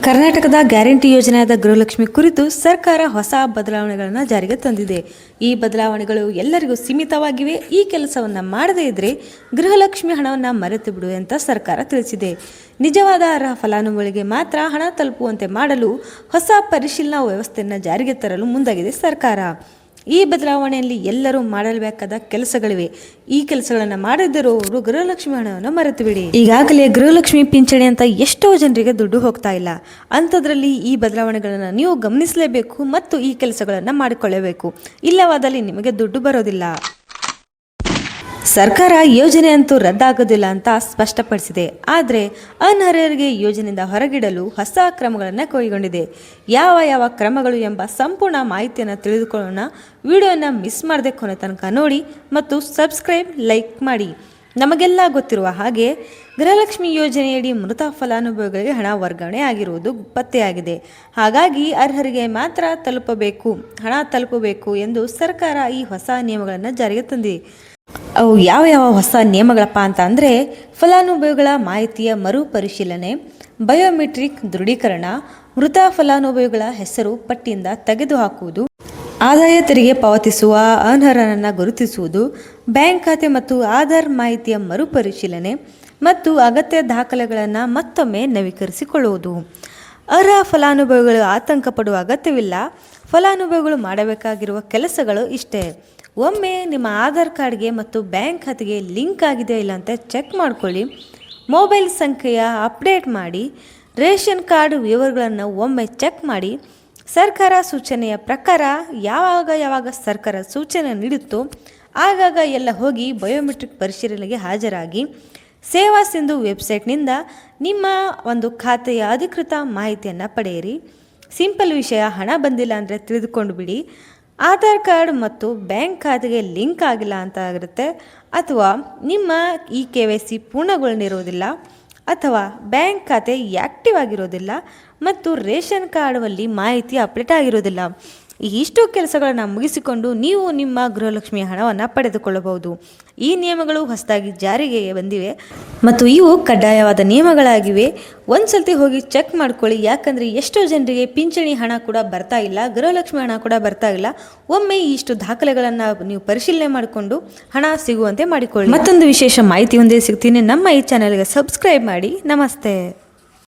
ಕರ್ನಾಟಕದ ಗ್ಯಾರಂಟಿ ಯೋಜನೆಯಾದ ಗೃಹಲಕ್ಷ್ಮಿ ಕುರಿತು ಸರ್ಕಾರ ಹೊಸ ಬದಲಾವಣೆಗಳನ್ನು ಜಾರಿಗೆ ತಂದಿದೆ. ಈ ಬದಲಾವಣೆಗಳು ಎಲ್ಲರಿಗೂ ಸೀಮಿತವಾಗಿವೆ. ಈ ಕೆಲಸವನ್ನು ಮಾಡದೇ ಇದ್ದರೆ ಗೃಹಲಕ್ಷ್ಮಿ ಹಣವನ್ನು ಮರೆತು ಬಿಡು ಅಂತ ಸರ್ಕಾರ ತಿಳಿಸಿದೆ. ನಿಜವಾದ ಅರ್ಹ ಫಲಾನುಭವಿಗಳಿಗೆ ಮಾತ್ರ ಹಣ ತಲುಪುವಂತೆ ಮಾಡಲು ಹೊಸ ಪರಿಶೀಲನಾ ವ್ಯವಸ್ಥೆಯನ್ನು ಜಾರಿಗೆ ತರಲು ಮುಂದಾಗಿದೆ ಸರ್ಕಾರ. ಈ ಬದಲಾವಣೆಯಲ್ಲಿ ಎಲ್ಲರೂ ಮಾಡಬೇಕಾದ ಕೆಲಸಗಳಿವೆ. ಈ ಕೆಲಸಗಳನ್ನು ಮಾಡದಿರುವವರು ಗೃಹಲಕ್ಷ್ಮಿ ಹಣವನ್ನು ಮರೆತು ಬಿಡಿ. ಈಗಾಗಲೇ ಗೃಹಲಕ್ಷ್ಮಿ ಪಿಂಚಣಿ ಅಂತ ಎಷ್ಟೋ ಜನರಿಗೆ ದುಡ್ಡು ಹೋಗ್ತಾ ಇಲ್ಲ. ಅಂಥದ್ರಲ್ಲಿ ಈ ಬದಲಾವಣೆಗಳನ್ನು ನೀವು ಗಮನಿಸಲೇಬೇಕು ಮತ್ತು ಈ ಕೆಲಸಗಳನ್ನು ಮಾಡಿಕೊಳ್ಳಬೇಕು. ಇಲ್ಲವಾದಲ್ಲಿ ನಿಮಗೆ ದುಡ್ಡು ಬರೋದಿಲ್ಲ. ಸರ್ಕಾರ ಯೋಜನೆ ಅಂತೂ ರದ್ದಾಗೋದಿಲ್ಲ ಅಂತ ಸ್ಪಷ್ಟಪಡಿಸಿದೆ. ಆದರೆ ಅನರ್ಹರಿಗೆ ಯೋಜನೆಯಿಂದ ಹೊರಗಿಡಲು ಹೊಸ ಕ್ರಮಗಳನ್ನು ಕೈಗೊಂಡಿದೆ. ಯಾವ ಕ್ರಮಗಳು ಎಂಬ ಸಂಪೂರ್ಣ ಮಾಹಿತಿಯನ್ನು ತಿಳಿದುಕೊಳ್ಳೋಣ. ವಿಡಿಯೋನ ಮಿಸ್ ಮಾಡದೆ ಕೊನೆ ತನಕ ನೋಡಿ ಮತ್ತು ಸಬ್ಸ್ಕ್ರೈಬ್, ಲೈಕ್ ಮಾಡಿ. ನಮಗೆಲ್ಲ ಗೊತ್ತಿರುವ ಹಾಗೆ ಗೃಹಲಕ್ಷ್ಮಿ ಯೋಜನೆಯಡಿ ಮೃತ ಫಲಾನುಭವಿಗಳಿಗೆ ಹಣ ವರ್ಗಾವಣೆ ಆಗಿರುವುದು ಪತ್ತೆಯಾಗಿದೆ. ಹಾಗಾಗಿ ಅರ್ಹರಿಗೆ ಮಾತ್ರ ಹಣ ತಲುಪಬೇಕು ಎಂದು ಸರ್ಕಾರ ಈ ಹೊಸ ನಿಯಮಗಳನ್ನು ಜಾರಿಗೆ ತಂದಿದೆ. ಅವು ಯಾವ ಹೊಸ ನಿಯಮಗಳಪ್ಪ ಅಂತ ಅಂದರೆ, ಫಲಾನುಭವಿಗಳ ಮಾಹಿತಿಯ ಮರುಪರಿಶೀಲನೆ, ಬಯೋಮೆಟ್ರಿಕ್ ದೃಢೀಕರಣ, ಮೃತ ಫಲಾನುಭವಿಗಳ ಹೆಸರು ಪಟ್ಟಿಯಿಂದ ತೆಗೆದುಹಾಕುವುದು, ಆದಾಯ ತೆರಿಗೆ ಪಾವತಿಸುವ ಅನರ್ಹರನ್ನು ಗುರುತಿಸುವುದು, ಬ್ಯಾಂಕ್ ಖಾತೆ ಮತ್ತು ಆಧಾರ್ ಮಾಹಿತಿಯ ಮರುಪರಿಶೀಲನೆ ಮತ್ತು ಅಗತ್ಯ ದಾಖಲೆಗಳನ್ನು ಮತ್ತೊಮ್ಮೆ ನವೀಕರಿಸಿಕೊಳ್ಳುವುದು. ಅರ್ಹ ಫಲಾನುಭವಿಗಳು ಆತಂಕ ಪಡುವ ಅಗತ್ಯವಿಲ್ಲ. ಫಲಾನುಭವಿಗಳು ಮಾಡಬೇಕಾಗಿರುವ ಕೆಲಸಗಳು ಇಷ್ಟೇ. ಒಮ್ಮೆ ನಿಮ್ಮ ಆಧಾರ್ ಕಾರ್ಡ್ಗೆ ಮತ್ತು ಬ್ಯಾಂಕ್ ಖಾತೆಗೆ ಲಿಂಕ್ ಆಗಿದೆಯಾ ಇಲ್ಲ ಅಂತ ಚೆಕ್ ಮಾಡ್ಕೊಳ್ಳಿ. ಮೊಬೈಲ್ ಸಂಖ್ಯೆಯ ಅಪ್ಡೇಟ್ ಮಾಡಿ. ರೇಷನ್ ಕಾರ್ಡ್ ವಿವರಗಳನ್ನು ಒಮ್ಮೆ ಚೆಕ್ ಮಾಡಿ. ಸರ್ಕಾರ ಸೂಚನೆಯ ಪ್ರಕಾರ ಯಾವಾಗ ಸರ್ಕಾರ ಸೂಚನೆ ನೀಡುತ್ತೋ ಆಗಾಗ ಎಲ್ಲ ಹೋಗಿ ಬಯೋಮೆಟ್ರಿಕ್ ಪರಿಶೀಲನೆಗೆ ಹಾಜರಾಗಿ. ಸೇವಾ ಸಿಂಧು ವೆಬ್ಸೈಟ್ನಿಂದ ನಿಮ್ಮ ಒಂದು ಖಾತೆಯ ಅಧಿಕೃತ ಮಾಹಿತಿಯನ್ನು ಪಡೆಯಿರಿ. ಸಿಂಪಲ್ ವಿಷಯ, ಹಣ ಬಂದಿಲ್ಲ ಅಂದರೆ ತಿಳಿದುಕೊಂಡು ಬಿಡಿ. ಆಧಾರ್ ಕಾರ್ಡ್ ಮತ್ತು ಬ್ಯಾಂಕ್ ಖಾತೆಗೆ ಲಿಂಕ್ ಆಗಿಲ್ಲ ಅಂತ ಆಗಿರುತ್ತೆ, ಅಥವಾ ನಿಮ್ಮ KYC ಪೂರ್ಣಗೊಳ್ಳಿರೋದಿಲ್ಲ, ಅಥವಾ ಬ್ಯಾಂಕ್ ಖಾತೆ ಆ್ಯಕ್ಟಿವ್ ಆಗಿರೋದಿಲ್ಲ ಮತ್ತು ರೇಷನ್ ಕಾರ್ಡಲ್ಲಿ ಮಾಹಿತಿ ಅಪ್ಡೇಟ್ ಆಗಿರೋದಿಲ್ಲ. ಇಷ್ಟು ಕೆಲಸಗಳನ್ನು ಮುಗಿಸಿಕೊಂಡು ನೀವು ನಿಮ್ಮ ಗೃಹಲಕ್ಷ್ಮಿ ಹಣವನ್ನು ಪಡೆದುಕೊಳ್ಳಬಹುದು. ಈ ನಿಯಮಗಳು ಹೊಸದಾಗಿ ಜಾರಿಗೆ ಬಂದಿವೆ ಮತ್ತು ಇವು ಕಡ್ಡಾಯವಾದ ನಿಯಮಗಳಾಗಿವೆ. ಒಂದ್ಸತಿ ಹೋಗಿ ಚೆಕ್ ಮಾಡ್ಕೊಳ್ಳಿ. ಯಾಕಂದರೆ ಎಷ್ಟೋ ಜನರಿಗೆ ಪಿಂಚಣಿ ಹಣ ಕೂಡ ಬರ್ತಾ ಇಲ್ಲ, ಗೃಹಲಕ್ಷ್ಮಿ ಹಣ ಕೂಡ ಬರ್ತಾ ಇಲ್ಲ. ಒಮ್ಮೆ ಇಷ್ಟು ದಾಖಲೆಗಳನ್ನು ನೀವು ಪರಿಶೀಲನೆ ಮಾಡಿಕೊಂಡು ಹಣ ಸಿಗುವಂತೆ ಮಾಡಿಕೊಳ್ಳಿ. ಮತ್ತೊಂದು ವಿಶೇಷ ಮಾಹಿತಿ ಒಂದೇ ಸಿಗ್ತೀನಿ. ನಮ್ಮ ಈ ಚಾನೆಲ್ಗೆ ಸಬ್ಸ್ಕ್ರೈಬ್ ಮಾಡಿ. ನಮಸ್ತೆ.